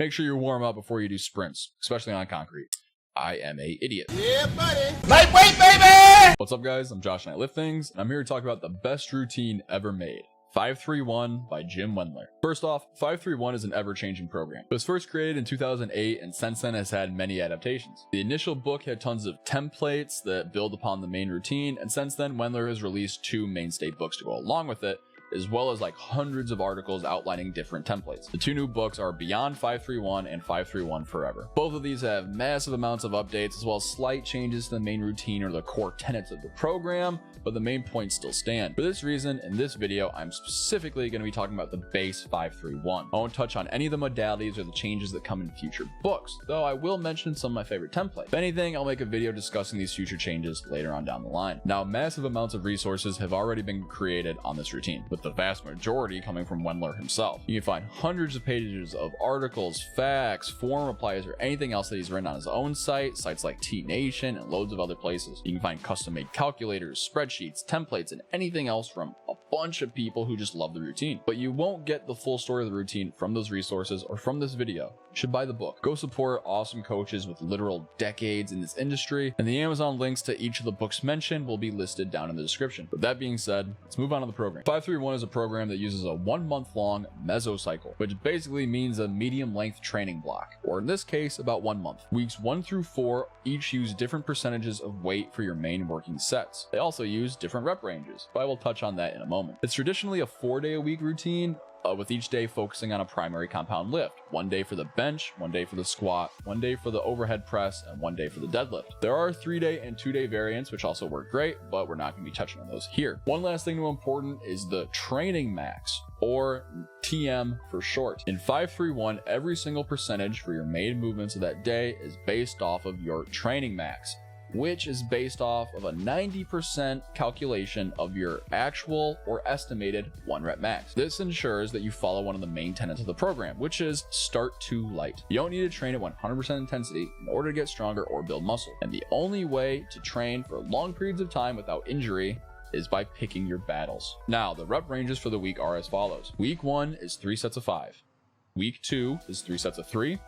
Make sure you warm up before you do sprints, especially on concrete. I am a idiot. Yeah, buddy. Lightweight, baby! What's up, guys? I'm Josh and I Lift Things, and I'm here to talk about the best routine ever made. 531 by Jim Wendler. First off, 531 is an ever-changing program. It was first created in 2008 and since then has had many adaptations. The initial book had tons of templates that build upon the main routine, and since then Wendler has released 2 mainstay books to go along with it, as well as like hundreds of articles outlining different templates. The 2 new books are Beyond 531 and 531 Forever. Both of these have massive amounts of updates as well as slight changes to the main routine or the core tenets of the program, but the main points still stand. For this reason, in this video, I'm specifically going to be talking about the base 531. I won't touch on any of the modalities or the changes that come in future books, though I will mention some of my favorite templates. If anything, I'll make a video discussing these future changes later on down the line. Now, massive amounts of resources have already been created on this routine, with the vast majority coming from Wendler himself. You can find hundreds of pages of articles, facts, forum replies, or anything else that he's written on his own site, sites like T-Nation, and loads of other places. You can find custom-made calculators, spreadsheets, templates, and anything else from a bunch of people who just love the routine. But you won't get the full story of the routine from those resources or from this video. You should buy the book. Go support awesome coaches with literal decades in this industry, and the Amazon links to each of the books mentioned will be listed down in the description. With that being said, let's move on to the program. 531 is a program that uses a 1-month-long mesocycle, which basically means a medium-length training block, or in this case, about 1 month. Weeks 1 through 4 each use different percentages of weight for your main working sets. They also use different rep ranges, but I will touch on that in a moment. It's traditionally a 4-day-a-week routine, with each day focusing on a primary compound lift. 1 day for the bench, 1 day for the squat, 1 day for the overhead press, and 1 day for the deadlift. There are 3-day and 2-day variants, which also work great, but we're not going to be touching on those here. One last thing to important is the training max, or TM for short. In 531, every single percentage for your main movements of that day is based off of your training max, which is based off of a 90% calculation of your actual or estimated 1 rep max. This ensures that you follow one of the main tenets of the program, which is start too light. You don't need to train at 100% intensity in order to get stronger or build muscle. And the only way to train for long periods of time without injury is by picking your battles. Now, the rep ranges for the week are as follows. Week 1 is 3 sets of 5. Week 2 is 3 sets of 3.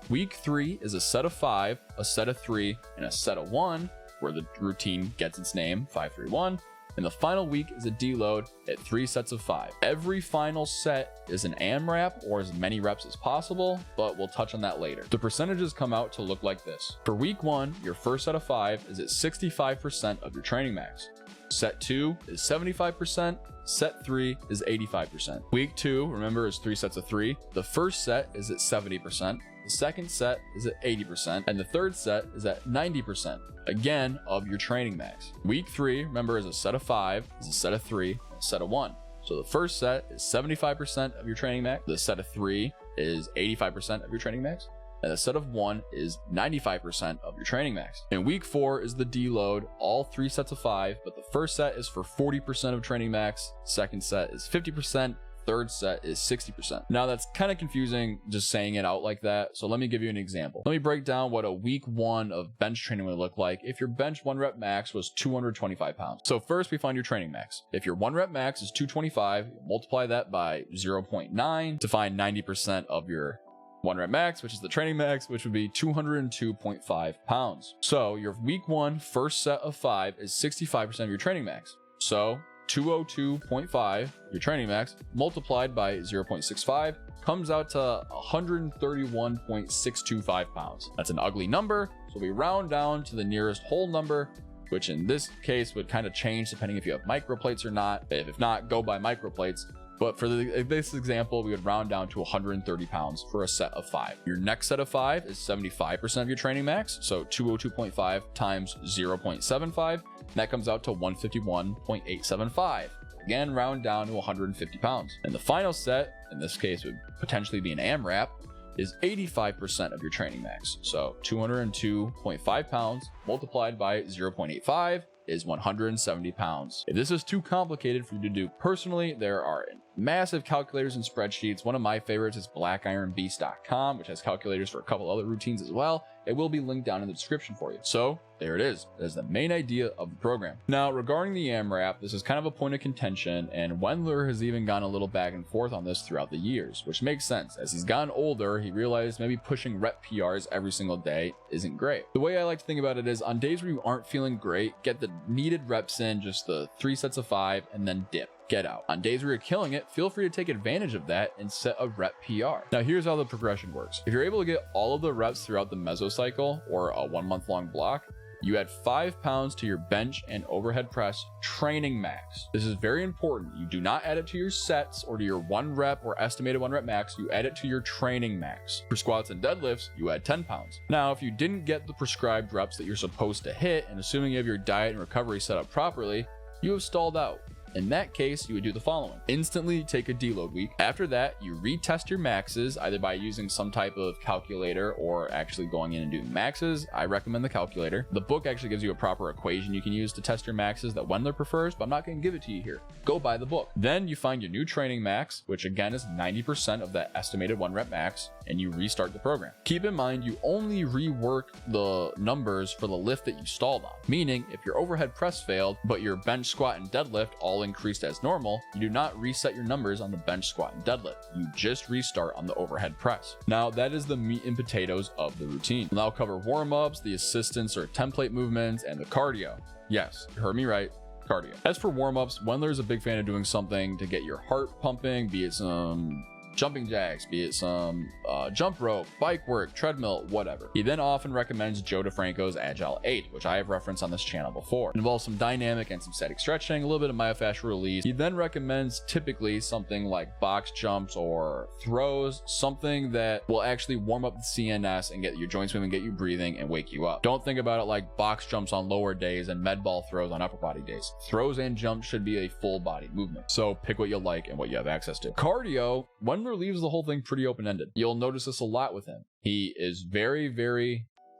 Week 3 is a set of 5, a set of 3, and a set of 1, where the routine gets its name, 531. And the final week is a deload at 3 sets of 5. Every final set is an AMRAP, or as many reps as possible, but we'll touch on that later. The percentages come out to look like this. For week 1, your first set of 5 is at 65% of your training max. Set 2 is 75%. Set 3 is 85%. Week 2, remember, is 3 sets of 3. The first set is at 70%. The second set is at 80%, and the third set is at 90%, again, of your training max. Week 3, remember, is a set of 5, is a set of 3, and a set of 1. So the first set is 75% of your training max, the set of 3 is 85% of your training max, and the set of 1 is 95% of your training max. And week 4 is the deload, all 3 sets of 5, but the first set is for 40% of training max, second set is 50%, third set is 60%. Now that's kind of confusing just saying it out like that, so let me give you an example. Let me break down what a week 1 of bench training would look like if your bench 1 rep max was 225 pounds. So first we find your training max. If your 1 rep max is 225, you multiply that by 0.9 to find 90% of your 1 rep max, which is the training max, which would be 202.5 pounds. So your week 1 first set of 5 is 65% of your training max. So 202.5, your training max, multiplied by 0.65 comes out to 131.625 pounds. That's an ugly number, so we round down to the nearest whole number, which in this case would kind of change depending if you have microplates or not. If not, go by microplates. But for this example, we would round down to 130 pounds for a set of 5. Your next set of 5 is 75% of your training max, so 202.5 times 0.75, that comes out to 151.875. Again, round down to 150 pounds. And the final set, in this case would potentially be an AMRAP, is 85% of your training max. So 202.5 pounds multiplied by 0.85 is 170 pounds. If this is too complicated for you to do personally, there are massive calculators and spreadsheets. One of my favorites is blackironbeast.com, which has calculators for a couple other routines as well. It will be linked down in the description for you. So there it is. That is the main idea of the program. Now, regarding the AMRAP, this is kind of a point of contention, and Wendler has even gone a little back and forth on this throughout the years, which makes sense. As he's gotten older, he realized maybe pushing rep PRs every single day isn't great. The way I like to think about it is, on days where you aren't feeling great, get the needed reps in, just the 3 sets of 5, and then dip. Get out. On days where you're killing it, feel free to take advantage of that and set a rep PR. Now here's how the progression works. If you're able to get all of the reps throughout the mesocycle, or a 1 month long block, you add 5 pounds to your bench and overhead press training max. This is very important. You do not add it to your sets or to your 1 rep or estimated 1 rep max. You add it to your training max. For squats and deadlifts, you add 10 pounds. Now, if you didn't get the prescribed reps that you're supposed to hit, and assuming you have your diet and recovery set up properly, you have stalled out. In that case, you would do the following. Instantly take a deload week. After that, you retest your maxes, either by using some type of calculator or actually going in and doing maxes. I recommend the calculator. The book actually gives you a proper equation you can use to test your maxes that Wendler prefers, but I'm not going to give it to you here. Go buy the book. Then you find your new training max, which again is 90% of that estimated 1 rep max, and you restart the program. Keep in mind, you only rework the numbers for the lift that you stalled on. Meaning, if your overhead press failed, but your bench, squat, and deadlift all increased as normal, you do not reset your numbers on the bench, squat, and deadlift. You just restart on the overhead press. Now, that is the meat and potatoes of the routine. We'll now cover warm-ups, the assistance or template movements, and the cardio. Yes, you heard me right. Cardio. As for warm-ups, Wendler is a big fan of doing something to get your heart pumping, be it some jumping jacks, be it some jump rope, bike work, treadmill, whatever. He then often recommends Joe DeFranco's Agile 8, which I have referenced on this channel before. It involves some dynamic and some static stretching, a little bit of myofascial release. He then recommends typically something like box jumps or throws, something that will actually warm up the CNS and get your joints moving, get you breathing, and wake you up. Don't think about it like box jumps on lower days and med ball throws on upper body days. Throws and jumps should be a full body movement. So pick what you like and what you have access to. Cardio, Wendler leaves the whole thing pretty open-ended. You'll notice this a lot with him. He is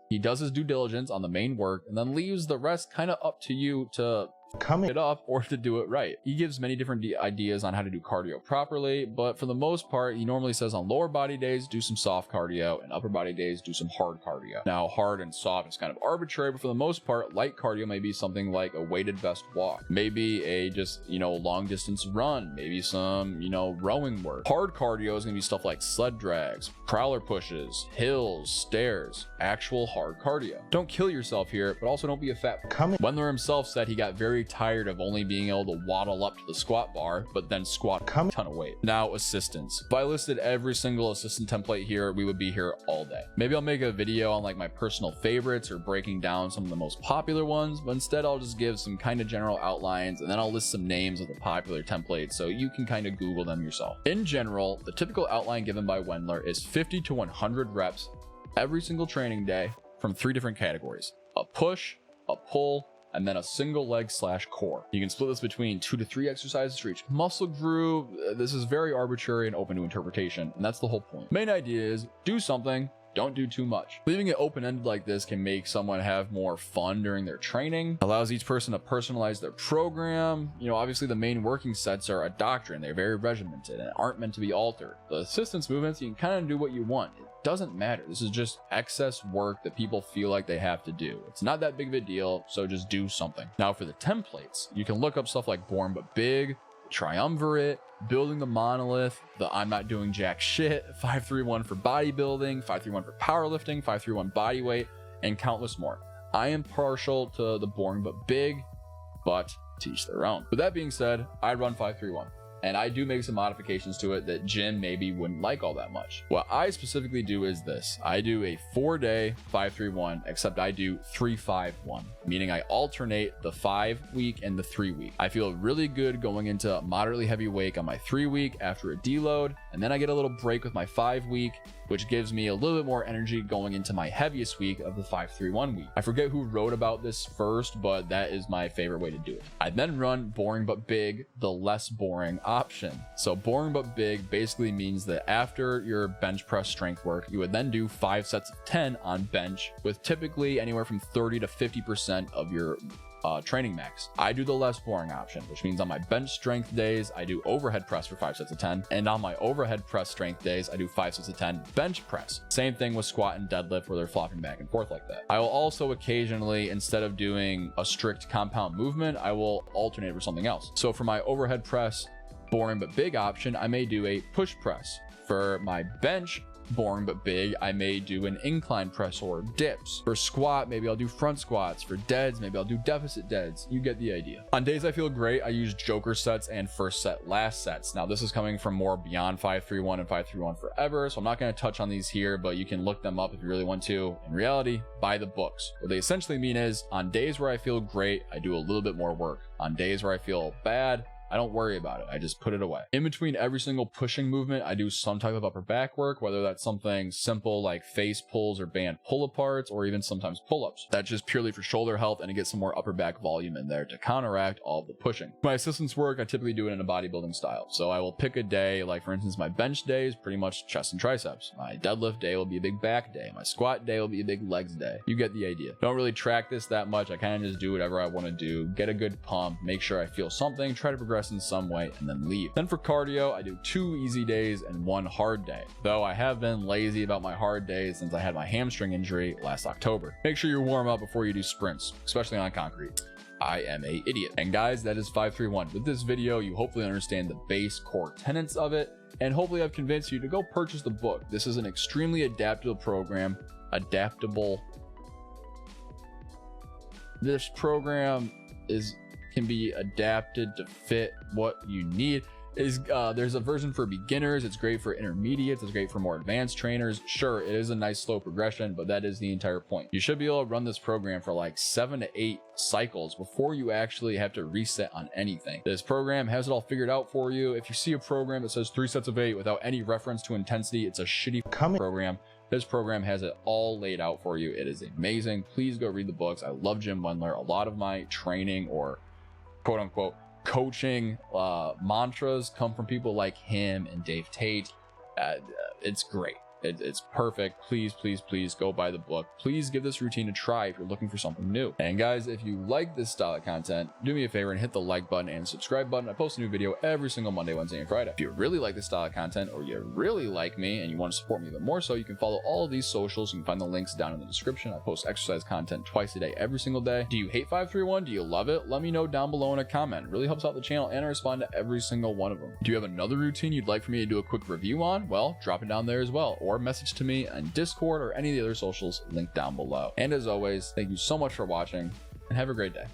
he does his due diligence on the main work and then leaves the rest kind of up to you to it up or to do it right. He gives many different ideas on how to do cardio properly, but for the most part, he normally says on lower body days, do some soft cardio, and upper body days, do some hard cardio. Now, hard and soft is kind of arbitrary, but for the most part, light cardio may be something like a weighted vest walk, maybe a just, long distance run, maybe some, rowing work. Hard cardio is going to be stuff like sled drags, prowler pushes, hills, stairs, actual hard cardio. Don't kill yourself here, but also don't be a fat. Wendler himself said he got very tired of only being able to waddle up to the squat bar, but then squat a ton of weight. Now, assistance. If I listed every single assistant template here, we would be here all day. Maybe I'll make a video on like my personal favorites or breaking down some of the most popular ones, but instead I'll just give some kind of general outlines and then I'll list some names of the popular templates so you can kind of Google them yourself. In general, the typical outline given by Wendler is 50 to 100 reps every single training day from 3 different categories: a push, a pull, and then a single leg / core. You can split this between 2 to 3 exercises for each muscle group. This is very arbitrary and open to interpretation, and that's the whole point. Main idea is do something, don't do too much. Leaving it open-ended like this can make someone have more fun during their training, allows each person to personalize their program. Obviously the main working sets are a doctrine. They're very regimented and aren't meant to be altered. The assistance movements, you can kind of do what you want. Doesn't matter. This is just excess work that people feel like they have to do. It's not that big of a deal, so just do something. Now for the templates, you can look up stuff like Born But Big, Triumvirate, Building the Monolith, the I'm Not Doing Jack Shit, 531 for bodybuilding, 531 for powerlifting, 531 bodyweight, and countless more. I am partial to the Born But Big, but to each their own. With that being said, I run 531. And I do make some modifications to it that Jim maybe wouldn't like all that much. What I specifically do is this. I do a 4-day 5-3-1, except I do 3-5-1, meaning I alternate the 5-week and the 3-week. I feel really good going into moderately heavy weight on my 3-week after a deload, and then I get a little break with my 5-week, which gives me a little bit more energy going into my heaviest week of the 5-3-1 week. I forget who wrote about this first, but that is my favorite way to do it. I then run Boring But Big, the less boring option. So Boring But Big basically means that after your bench press strength work, you would then do 5 sets of 10 on bench with typically anywhere from 30 to 50% of your training max. I do the less boring option, which means on my bench strength days, I do overhead press for 5 sets of 10. And on my overhead press strength days, I do 5 sets of 10 bench press. Same thing with squat and deadlift where they're flopping back and forth like that. I will also occasionally, instead of doing a strict compound movement, I will alternate for something else. So for my overhead press, boring but big option, I may do a push press. For my bench, boring but big, I may do an incline press or dips. For squat, maybe I'll do front squats. For deads, maybe I'll do deficit deads. You get the idea. On days I feel great, I use joker sets and first set last sets. Now this is coming from more beyond 531 and 531 forever, so I'm not going to touch on these here, but you can look them up if you really want to. In reality, buy the books. What they essentially mean is on days where I feel great, I do a little bit more work. On days where I feel bad, I don't worry about it. I just put it away. In between every single pushing movement, I do some type of upper back work, whether that's something simple like face pulls or band pull aparts, or even sometimes pull-ups. That's just purely for shoulder health and to get some more upper back volume in there to counteract all the pushing. My assistance work, I typically do it in a bodybuilding style. So I will pick a day, like for instance, my bench day is pretty much chest and triceps. My deadlift day will be a big back day. My squat day will be a big legs day. You get the idea. Don't really track this that much. I kind of just do whatever I want to do, get a good pump, make sure I feel something, try to progress in some way, and then leave. Then for cardio, I do 2 easy days and 1 hard day, though I have been lazy about my hard days since I had my hamstring injury last October. Make sure you warm up before you do sprints, especially on concrete. I am a idiot. And guys, that is 531. With this video, you hopefully understand the base core tenets of it, and hopefully I've convinced you to go purchase the book. This is an extremely adaptable program. This program can be adapted to fit what you need. There's a version for beginners, it's great for intermediates, it's great for more advanced trainers. Sure, it is a nice slow progression, but that is the entire point. You should be able to run this program for like 7 to 8 cycles before you actually have to reset on anything. This program has it all figured out for you. If you see a program that says 3 sets of 8 without any reference to intensity, it's a shitty program. This program has it all laid out for you. It is amazing. Please go read the books. I love Jim Wendler. A lot of my training or quote unquote coaching mantras come from people like him and Dave Tate. It's great. It's perfect. Please go buy the book. Please give this routine a try if you're looking for something new. And guys, if you like this style of content, do me a favor and hit the like button and subscribe button. I post a new video every single Monday, Wednesday, and Friday. If you really like this style of content, or you really like me and you want to support me even more so, you can follow all of these socials. You can find the links down in the description. I post exercise content twice a day, every single day. Do you hate 531? Do you love it? Let me know down below in a comment. It really helps out the channel, and I respond to every single one of them. Do you have another routine you'd like for me to do a quick review on? Well, drop it down there as well, or message to me on Discord or any of the other socials linked down below. And as always, thank you so much for watching, and have a great day.